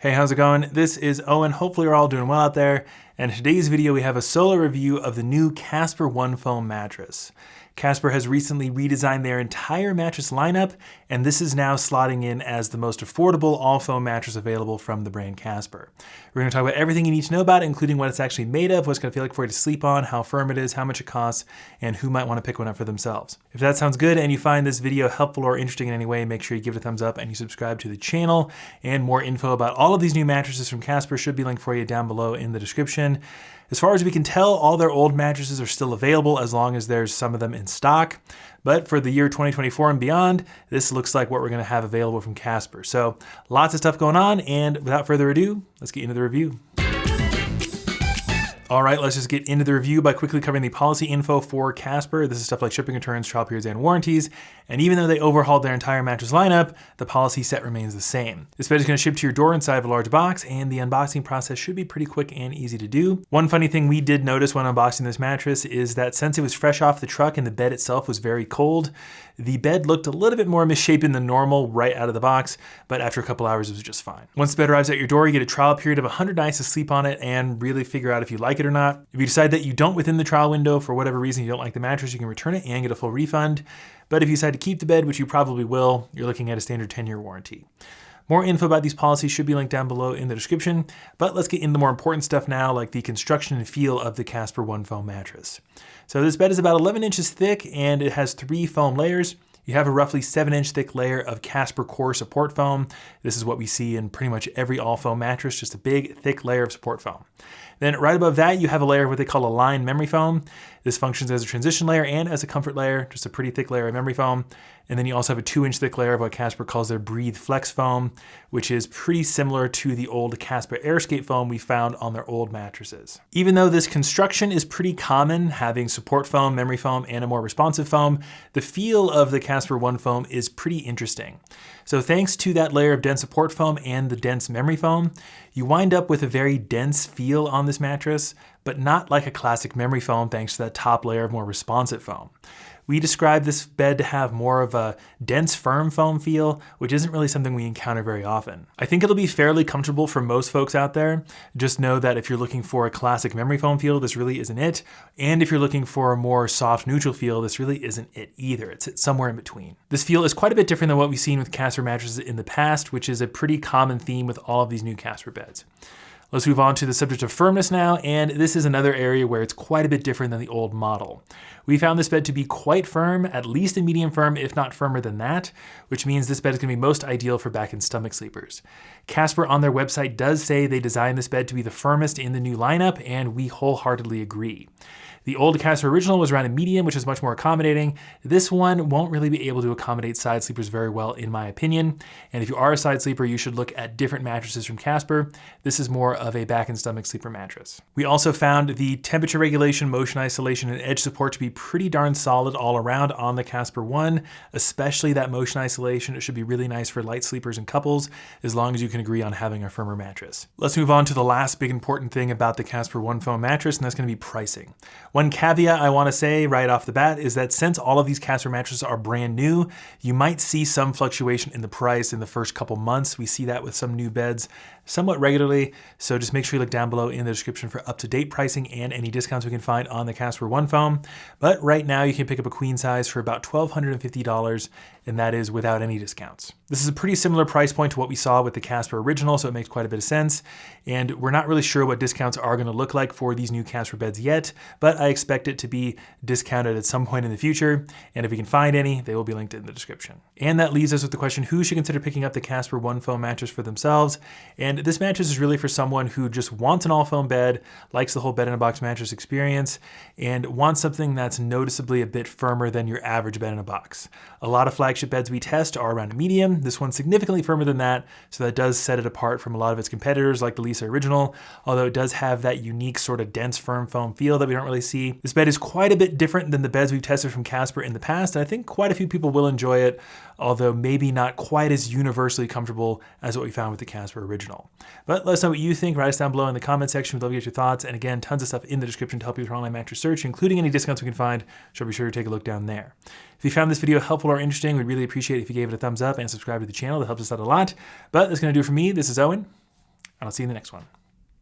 Hey, how's it going? This is Owen. Hopefully you're all doing well out there. And in today's video, we have a solo review of the new Casper One Foam mattress. Casper has recently redesigned their entire mattress lineup, and this is now slotting in as the most affordable all-foam mattress available from the brand Casper. We're going to talk about everything you need to know about it, including what it's actually made of, what it's going to feel like for you to sleep on, how firm it is, how much it costs, and who might want to pick one up for themselves. If that sounds good and you find this video helpful or interesting in any way, make sure you give it a thumbs up and you subscribe to the channel. And more info about all of these new mattresses from Casper should be linked for you down below in the description. As far as we can tell, all their old mattresses are still available as long as there's some of them in stock. But for the year 2024 and beyond, this looks like what we're going to have available from Casper. So lots of stuff going on, and without further ado, let's get into the review. All right, let's just get into the review by quickly covering the policy info for Casper. This is stuff like shipping returns, trial periods, and warranties. And even though they overhauled their entire mattress lineup, the policy set remains the same. This bed is going to ship to your door inside of a large box, and the unboxing process should be pretty quick and easy to do. One funny thing we did notice when unboxing this mattress is that since it was fresh off the truck and the bed itself was very cold, the bed looked a little bit more misshapen than normal right out of the box, but after a couple hours, it was just fine. Once the bed arrives at your door, you get a trial period of 100 nights to sleep on it and really figure out if you like it or not. If you decide that you don't within the trial window, for whatever reason you don't like the mattress, you can return it and get a full refund. But if you decide to keep the bed, which you probably will, you're looking at a standard 10-year warranty. More info about these policies should be linked down below in the description, but let's get into the more important stuff now, like the construction and feel of the Casper One Foam mattress. So this bed is about 11 inches thick and it has 3 foam layers. You have a roughly 7-inch thick layer of Casper core support foam. This is what we see in pretty much every all-foam mattress, just a big, thick layer of support foam. Then right above that, you have a layer of what they call a line memory foam. This functions as a transition layer and as a comfort layer, just a pretty thick layer of memory foam. And then you also have a 2-inch thick layer of what Casper calls their Breathe Flex foam, which is pretty similar to the old Casper AirScape foam we found on their old mattresses. Even though this construction is pretty common, having support foam, memory foam, and a more responsive foam, the feel of the Casper One Foam is pretty interesting. So thanks to that layer of dense support foam and the dense memory foam, you wind up with a very dense feel on this mattress, but not like a classic memory foam thanks to that top layer of more responsive foam. We describe this bed to have more of a dense, firm foam feel, which isn't really something we encounter very often. I think it'll be fairly comfortable for most folks out there. Just know that if you're looking for a classic memory foam feel, this really isn't it. And if you're looking for a more soft, neutral feel, this really isn't it either. It's somewhere in between. This feel is quite a bit different than what we've seen with Casper mattresses in the past, which is a pretty common theme with all of these new Casper beds. Let's move on to the subject of firmness now, and this is another area where it's quite a bit different than the old model. We found this bed to be quite firm, at least a medium firm, if not firmer than that, which means this bed is going to be most ideal for back and stomach sleepers. Casper on their website does say they designed this bed to be the firmest in the new lineup, and we wholeheartedly agree. The old Casper original was around a medium, which is much more accommodating. This one won't really be able to accommodate side sleepers very well, in my opinion. And if you are a side sleeper, you should look at different mattresses from Casper. This is more of a back and stomach sleeper mattress. We also found the temperature regulation, motion isolation, and edge support to be pretty darn solid all around on the Casper One, especially that motion isolation. It should be really nice for light sleepers and couples, as long as you can agree on having a firmer mattress. Let's move on to the last big important thing about the Casper One Foam mattress, and that's going to be pricing. One caveat I want to say right off the bat is that since all of these Casper mattresses are brand new, you might see some fluctuation in the price in the first couple months. We see that with some new beds somewhat regularly, so just make sure you look down below in the description for up-to-date pricing and any discounts we can find on the Casper One Foam. But right now you can pick up a queen size for about $1,250, and that is without any discounts. This is a pretty similar price point to what we saw with the Casper original, so it makes quite a bit of sense. And we're not really sure what discounts are going to look like for these new Casper beds yet, but I expect it to be discounted at some point in the future. And if we can find any, they will be linked in the description. And that leaves us with the question, who should consider picking up the Casper One Foam mattress for themselves? And this mattress is really for someone who just wants an all-foam bed, likes the whole bed-in-a-box mattress experience, and wants something that's noticeably a bit firmer than your average bed-in-a-box. A lot of flagship beds we test are around a medium. This one's significantly firmer than that, so that does set it apart from a lot of its competitors like the Lisa original, although it does have that unique sort of dense firm foam feel that we don't really see. This bed is quite a bit different than the beds we've tested from Casper in the past, and I think quite a few people will enjoy it, although maybe not quite as universally comfortable as what we found with the Casper original. But let us know what you think. Write us down below in the comment section. We'd love to get your thoughts. And again, tons of stuff in the description to help you with your online mattress search, including any discounts we can find. So be sure to take a look down there. If you found this video helpful or interesting, we'd really appreciate it if you gave it a thumbs up and subscribe to the channel. That helps us out a lot. But that's going to do it for me. This is Owen. and I'll see you in the next one.